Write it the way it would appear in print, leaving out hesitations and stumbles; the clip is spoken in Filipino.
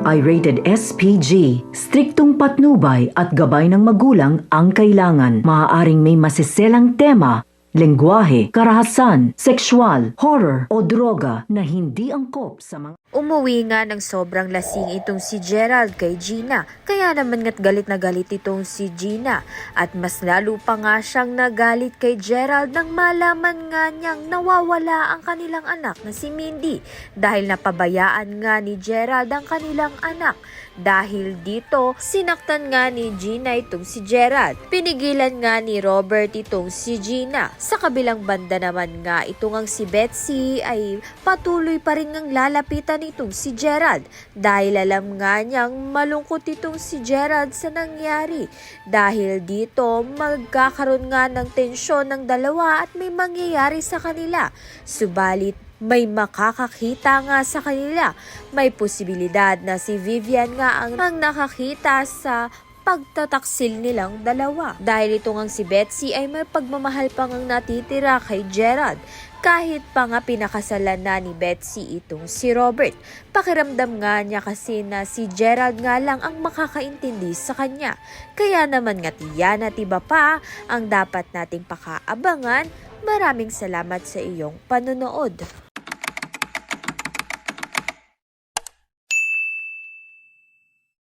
ay rated SPG. Striktong patnubay at gabay ng magulang ang kailangan. Maaaring may masiselang tema, lengguwahe, karahasan, sexual, horror o droga na hindi angkop sa mga... Umuwi nga ng sobrang lasing itong si Gerald kay Gina, kaya naman nga't galit na galit itong si Gina. At mas lalo pa nga siyang nagalit kay Gerald nang malaman nga niyang nawawala ang kanilang anak na si Mindy dahil napabayaan nga ni Gerald ang kanilang anak. Dahil dito, sinaktan nga ni Gina itong si Gerald. Pinigilan nga ni Robert itong si Gina. Sa kabilang banda naman nga, itong ang si Betsy ay patuloy pa rin ngang lalapitan itong si Gerald. Dahil alam nga niyang malungkot itong si Gerald sa nangyari. Dahil dito, magkakaroon nga ng tensyon ng dalawa at may mangyayari sa kanila. Subalit, may makakakita nga sa kanila. May posibilidad na si Vivian nga ang nakakita sa pagtataksil nilang dalawa. Dahil ito ngang si Betsy ay may pagmamahal pang ang natitira kay Gerald. Kahit pa nga pinakasalan na ni Betsy itong si Robert. Pakiramdam nga niya kasi na si Gerald nga lang ang makakaintindi sa kanya. Kaya naman nga tiyan at iba pa ang dapat nating pakaabangan. Maraming salamat sa iyong panonood.